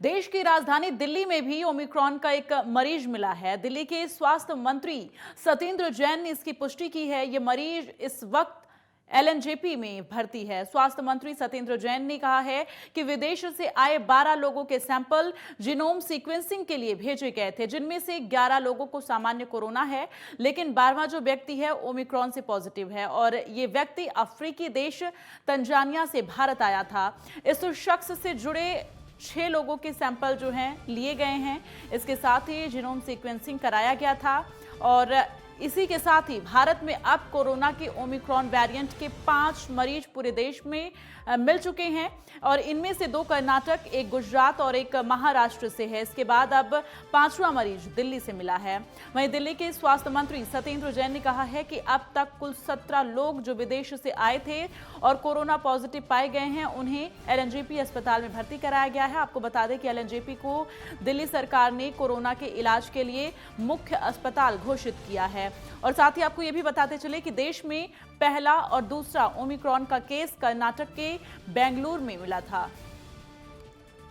देश की राजधानी दिल्ली में भी ओमिक्रॉन का एक मरीज मिला है। दिल्ली के स्वास्थ्य मंत्री सत्येंद्र जैन ने इसकी पुष्टि की है। ये मरीज इस वक्त एलएनजेपी में भर्ती है। स्वास्थ्य मंत्री सत्येंद्र जैन ने कहा है कि विदेश से आए 12 लोगों के सैंपल जीनोम सीक्वेंसिंग के लिए भेजे गए थे, जिनमें से 11 लोगों को सामान्य कोरोना है, लेकिन 12वां जो व्यक्ति है ओमिक्रॉन से पॉजिटिव है और ये व्यक्ति अफ्रीकी देश तंजानिया से भारत आया था। इस शख्स से जुड़े 6 लोगों के सैंपल जो हैं लिए गए हैं। इसके साथ ही जीनोम सीक्वेंसिंग कराया गया था और इसी के साथ ही भारत में अब कोरोना के ओमिक्रॉन वेरिएंट के 5 मरीज पूरे देश में मिल चुके हैं और इनमें से 2 कर्नाटक, 1 गुजरात और 1 महाराष्ट्र से है। इसके बाद अब 5वां मरीज दिल्ली से मिला है। वहीं दिल्ली के स्वास्थ्य मंत्री सत्येंद्र जैन ने कहा है कि अब तक कुल 17 लोग जो विदेश से आए थे और कोरोना पॉजिटिव पाए गए हैं, उन्हें एलएनजेपी अस्पताल में भर्ती कराया गया है। आपको बता दें कि एलएनजेपी को दिल्ली सरकार ने कोरोना के इलाज के लिए मुख्य अस्पताल घोषित किया है। और साथ ही आपको यह भी बताते चले कि देश में पहला और दूसरा ओमिक्रॉन का केस कर्नाटक के बेंगलुरु में मिला था।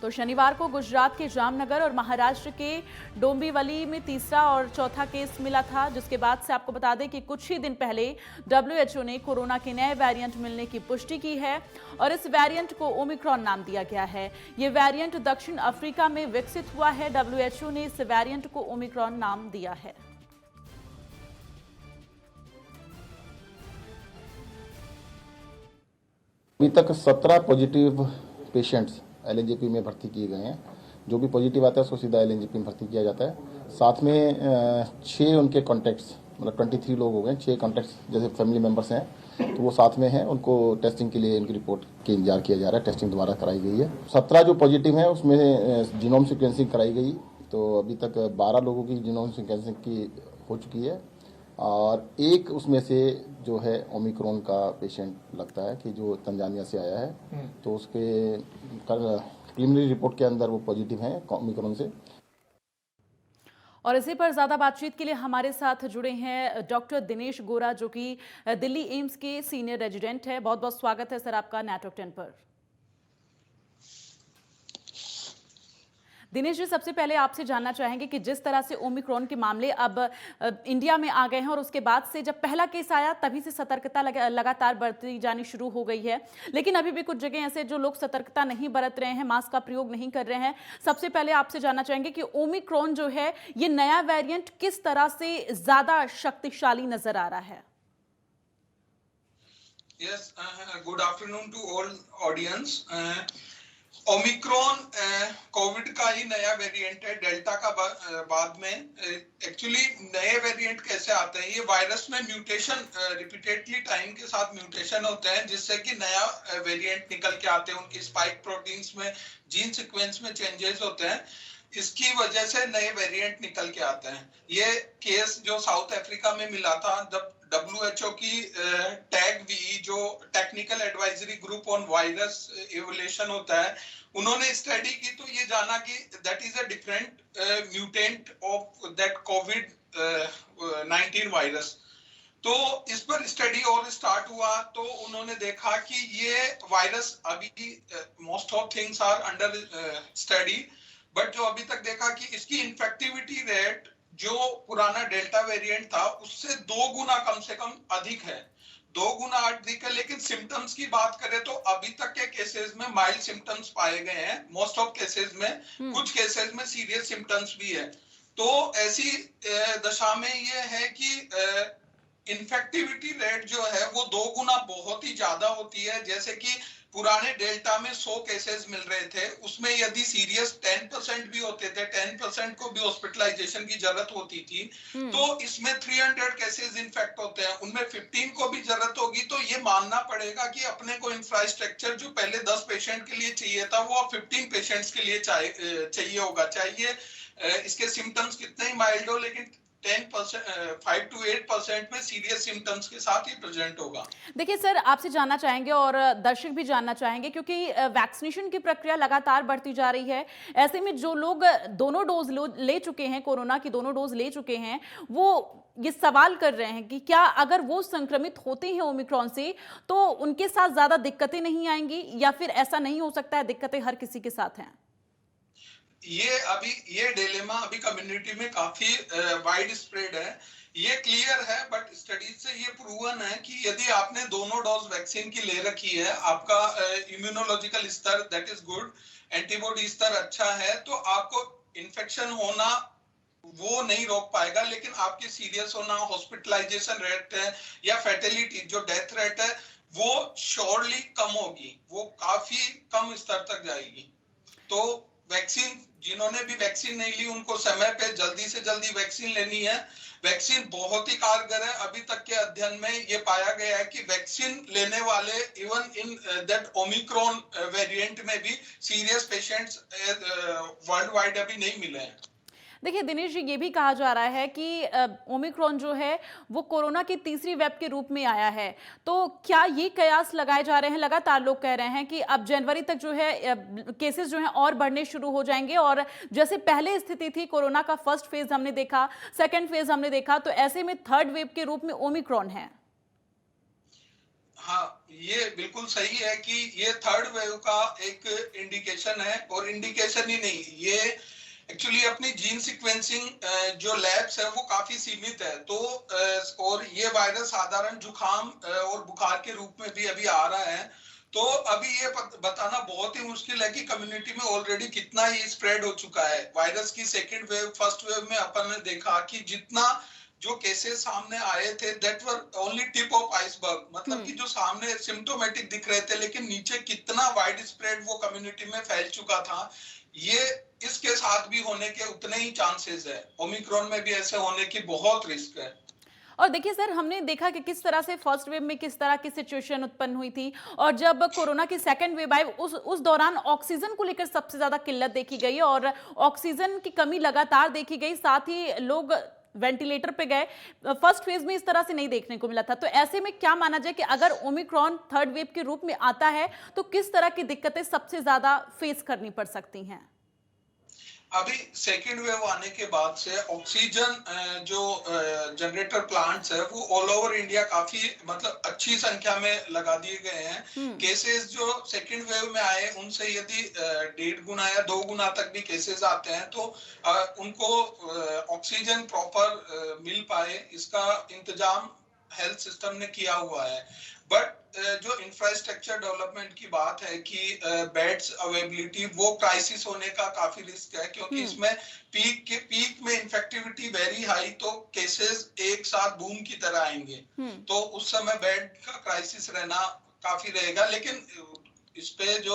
तो शनिवार को गुजरात के जामनगर और महाराष्ट्र के डोंबिवली में तीसरा और चौथा केस मिला था, जिसके बाद से आपको बता दें कि कुछ ही दिन पहले WHO ने कोरोना के नए वेरिएंट मिलने की पुष्टि की है और इस वेरिएंट को ओमिक्रॉन नाम दिया गया है। यह वेरिएंट दक्षिण अफ्रीका में विकसित हुआ है। WHO ने इस वेरिएंट को ओमिक्रॉन नाम दिया है। अभी तक 17 पॉजिटिव पेशेंट्स एलएनजेपी में भर्ती किए गए हैं। जो भी पॉजिटिव आता है उसको सीधा एलएनजेपी में भर्ती किया जाता है। साथ में 6 उनके कॉन्टैक्ट्स, मतलब 23 लोग हो गए, 6 कॉन्टैक्ट्स जैसे फैमिली मेम्बर्स हैं तो वो साथ में हैं। उनको टेस्टिंग के लिए इनकी रिपोर्ट के इंतजार किया जा रहा है। टेस्टिंग दोबारा कराई गई है। 17 जो पॉजिटिव हैं उसमें जीनोम सीक्वेंसिंग कराई गई, तो अभी तक 12 लोगों की जीनोम सीक्वेंसिंग की हो चुकी है और एक उसमें से जो है ओमिक्रॉन का पेशेंट लगता है कि जो तंजानिया से आया है, तो उसके प्रिलिमिनरी रिपोर्ट के अंदर वो पॉजिटिव हैं ओमिक्रॉन से। और इसी पर ज्यादा बातचीत के लिए हमारे साथ जुड़े हैं डॉक्टर दिनेश गोरा, जो कि दिल्ली एम्स के सीनियर रेजिडेंट है। बहुत बहुत स्वागत है सर आपका नेटवर्क 10 पर। दिनेश जी, सबसे पहले आपसे जानना चाहेंगे कि जिस तरह से ओमिक्रॉन के मामले अब इंडिया में आ गए हैं और उसके बाद से जब पहला केस आया तभी से सतर्कता लगातार बरती जानी शुरू हो गई है, लेकिन अभी भी कुछ जगह ऐसे जो लोग सतर्कता नहीं बरत रहे हैं, मास्क का प्रयोग नहीं कर रहे हैं। सबसे पहले आपसे जानना चाहेंगे कि ओमिक्रॉन जो है ये नया वेरिएंट किस तरह से ज्यादा शक्तिशाली नजर आ रहा है? Yes, good afternoon to all audience. Omicron Covid का ही नया वेरिएंट है, डेल्टा का बाद में। एक्चुअली नए वेरिएंट कैसे आते हैं? ये वायरस में म्यूटेशन, रिपीटेडली टाइम के साथ म्यूटेशन होते हैं, जिससे कि नया वेरिएंट निकल के आते हैं। उनकी स्पाइक प्रोटीन्स में, जीन सीक्वेंस में चेंजेस होते हैं, इसकी वजह से नए वेरिएंट निकल के आते हैं। ये केस जो साउथ अफ्रीका में मिला था, जब WHO की टैग जो technical advisory group on virus evolution होता है, उन्होंने स्टडी की तो ये जाना कि that is a different mutant of that covid virus. तो इस पर स्टडी और स्टार्ट हुआ तो उन्होंने देखा कि ये वायरस अभी most of things are under study, but जो अभी तक देखा कि इसकी इन्फेक्टिविटी रेट जो पुराना डेल्टा वेरिएंट था उससे 2 गुना कम से कम अधिक है, 2 गुना अधिक है। लेकिन सिम्टम्स की बात करें तो अभी तक के केसेस में माइल्ड सिम्टम्स पाए गए हैं, मोस्ट ऑफ केसेस में। कुछ केसेस में सीरियस सिम्टम्स भी है। तो ऐसी दशा में ये है कि इन्फेक्टिविटी रेट जो है वो 2 गुना बहुत ही ज्यादा होती है। जैसे कि पुराने डेल्टा में 100 केसेस मिल रहे थे, उसमें यदि सीरियस 10% भी होते थे, 10% को भी हॉस्पिटलाइजेशन की जरूरत होती थी, तो इसमें 300 केसेस इन्फेक्ट होते हैं, उनमें 15 को भी जरूरत होगी। तो ये मानना पड़ेगा कि अपने को इंफ्रास्ट्रक्चर जो पहले 10 पेशेंट के लिए चाहिए था वो अब 15 पेशेंट्स के लिए चाहिए होगा। चाहिए इसके सिम्टम्स कितने ही माइल्ड हो, लेकिन 5 to 8% में सीरियस सिम्टम्स के साथ ही प्रेजेंट होगा। देखिए सर, आपसे जानना चाहेंगे और दर्शक भी जानना चाहेंगे, क्योंकि वैक्सीनेशन की प्रक्रिया लगातार बढ़ती जा रही है। ऐसे में जो लोग दोनों डोज ले चुके हैं, कोरोना की दोनों डोज ले चुके हैं, वो ये सवाल कर रहे हैं कि क्या अगर वो संक्रमित होते हैं ओमिक्रॉन से तो उनके साथ ज्यादा दिक्कतें नहीं आएंगी, या फिर ऐसा नहीं हो सकता है दिक्कतें हर किसी के साथ हैं? ये अभी ये डिलेमा अभी कम्युनिटी में काफी वाइड स्प्रेड है। ये क्लियर है, बट स्टडीज से ये प्रूवन है कि यदि आपने दोनों डोज वैक्सीन की ले रखी है, आपका इम्यूनोलॉजिकल स्तर दैट इज गुड, एंटीबॉडी स्तर अच्छा है, तो आपको इन्फेक्शन होना वो नहीं रोक पाएगा, लेकिन आपकी सीरियस होना, हॉस्पिटलाइजेशन रेट है या फैटेलिटी जो डेथ रेट है वो श्योरली कम होगी, वो काफी कम स्तर तक जाएगी। तो वैक्सीन, जिन्होंने भी वैक्सीन नहीं ली उनको समय पे जल्दी से जल्दी वैक्सीन लेनी है। वैक्सीन बहुत ही कारगर है। अभी तक के अध्ययन में ये पाया गया है कि वैक्सीन लेने वाले even in that Omicron variant में भी सीरियस पेशेंट्स वर्ल्ड वाइड अभी नहीं मिले हैं। देखिए दिनेश जी, ये भी कहा जा रहा है कि ओमिक्रॉन जो है वो कोरोना की तीसरी वेब के रूप में आया है, तो क्या ये कयास लगाए जा रहे हैं? लगातार लोग कह रहे हैं कि अब जनवरी तक जो है केसेस जो हैं और बढ़ने शुरू हो जाएंगे, और जैसे पहले स्थिति थी, कोरोना का फर्स्ट फेज हमने देखा, सेकेंड फेज हमने देखा, तो ऐसे में थर्ड वेव के रूप में ओमिक्रॉन है। हाँ, ये बिल्कुल सही है कि ये थर्ड वेव का एक इंडिकेशन है, और इंडिकेशन ही नहीं, ये एक्चुअली अपनी जीन सीक्वेंसिंग जो लैब्स है वो काफी सीमित है। तो और ये वायरस साधारण जुकाम और बुखार के रूप में भी अभी आ रहा है। तो अभी ये बताना बहुत ही मुश्किल है कि कम्युनिटी में ऑलरेडी कितना ही स्प्रेड हो चुका है वायरस की। सेकेंड वेव, फर्स्ट वेव में अपन ने देखा कि जितना जो केसेस सामने आए थे that were only tip of iceberg, मतलब कि जो सामने सिम्टोमेटिक दिख रहे थे, लेकिन नीचे कितना वाइड स्प्रेड वो कम्युनिटी में फैल चुका था, ये इसके साथ भी होने के उतने ही चांसेस है। ओमिक्रॉन में भी ऐसे होने की बहुत रिस्क है। और देखिए सर, हमने देखा कि किस तरह से फर्स्ट वेव में किस तरह की सिचुएशन उत्पन्न हुई थी, और जब कोरोना की सेकंड वेव आई उस दौरान ऑक्सीजन को लेकर सबसे ज्यादा किल्लत देखी गई और ऑक्सीजन की कमी लगातार देखी गई, साथ ही लोग वेंटिलेटर पे गए। फर्स्ट फेज में इस तरह से नहीं देखने को मिला था। तो ऐसे में क्या माना जाए कि अगर ओमिक्रॉन थर्ड वेव के रूप में आता है तो किस तरह की दिक्कतें सबसे ज्यादा फेस करनी पड़ सकती हैं? अभी सेकेंड वेव आने के बाद से ऑक्सीजन जो जनरेटर प्लांट्स है वो ऑल ओवर इंडिया काफी मतलब अच्छी संख्या में लगा दिए गए हैं। केसेस जो सेकेंड वेव में आए उनसे यदि 1.5 गुना या 2 गुना तक भी केसेस आते हैं तो उनको ऑक्सीजन प्रॉपर मिल पाए, इसका इंतजाम हेल्थ सिस्टम ने किया हुआ है। बट जो इंफ्रास्ट्रक्चर डेवलपमेंट की बात है कि बेड्स अवेलेबिलिटी, वो क्राइसिस होने का काफी रिस्क है, क्योंकि इसमें पीक में इन्फेक्टिविटी वेरी हाई, तो केसेस एक साथ बूम की तरह आएंगे। तो उस समय बेड का क्राइसिस रहना काफी रहेगा। लेकिन इस पे जो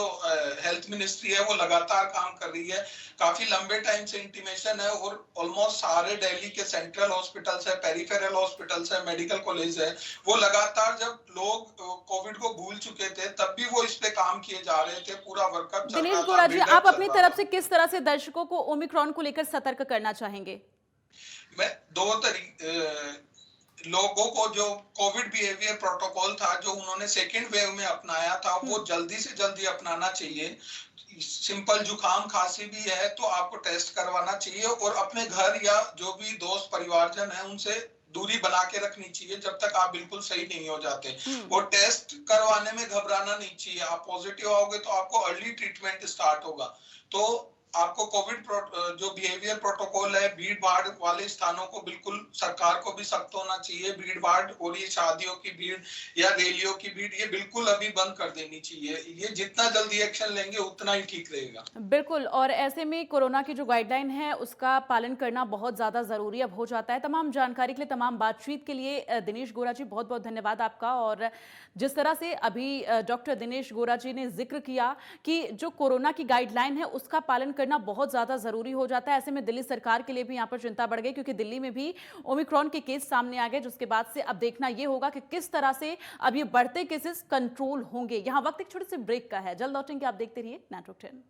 हेल्थ मिनिस्ट्री है वो लगातार काम कर रही है। काफी लंबे टाइम से इंटीमेशन है, और ऑलमोस्ट सारे दिल्ली के सेंट्रल हॉस्पिटल्स है, पेरिफेरल हॉस्पिटल्स है, मेडिकल कॉलेज है, वो लगातार, जब लोग कोविड को भूल चुके थे तब भी वो इस पे काम किए जा रहे थे, पूरा वर्कअप चल रहा था। दिनेश गोरा जी, आप अपनी तरफ से किस तरह से दर्शकों को ओमिक्रॉन को लेकर सतर्क करना चाहेंगे? मैं दो लोगों को जो कोविड बिहेवियर प्रोटोकॉल था जो उन्होंने सेकेंड वेव में अपनाया था वो जल्दी से जल्दी अपनाना चाहिए। सिंपल जुकाम खांसी भी है तो आपको टेस्ट करवाना चाहिए, और अपने घर या जो भी दोस्त परिवारजन है उनसे दूरी बना के रखनी चाहिए जब तक आप बिल्कुल सही नहीं हो जाते। और टेस्ट करवाने में घबराना नहीं चाहिए। आप पॉजिटिव आओगे तो आपको अर्ली ट्रीटमेंट स्टार्ट होगा। तो आपको कोविड जो बिहेवियर प्रोटोकॉल है, भीड़ भाड़ वाले स्थानों को बिल्कुल सरकार को भी सख्त होना चाहिए। भीड़ भाड़ और ये शादियों की भीड़ या रैलियों की भीड़, ये बिल्कुल अभी बंद कर देनी चाहिए। ये जितना जल्दी एक्शन लेंगे उतना ही ठीक रहेगा। बिल्कुल, और ऐसे में कोरोना की जो गाइडलाइन है उसका पालन करना बहुत ज्यादा जरूरी अब हो जाता है। तमाम जानकारी के लिए, तमाम बातचीत के लिए दिनेश गोरा जी, बहुत बहुत धन्यवाद आपका। और जिस तरह से अभी डॉक्टर दिनेश गोरा जी ने जिक्र किया कि जो कोरोना की गाइडलाइन है उसका पालन करना बहुत ज्यादा जरूरी हो जाता है। ऐसे में दिल्ली सरकार के लिए भी यहाँ पर चिंता बढ़ गई, क्योंकि दिल्ली में भी ओमिक्रॉन के केस सामने आ गए, जिसके बाद से अब देखना यह होगा कि किस तरह से अब ये बढ़ते केसेस कंट्रोल होंगे। यहाँ वक्त एक छोटे से ब्रेक का है, जल्द लौटेंगे। आप देखते रहिए नेटवर्क 10।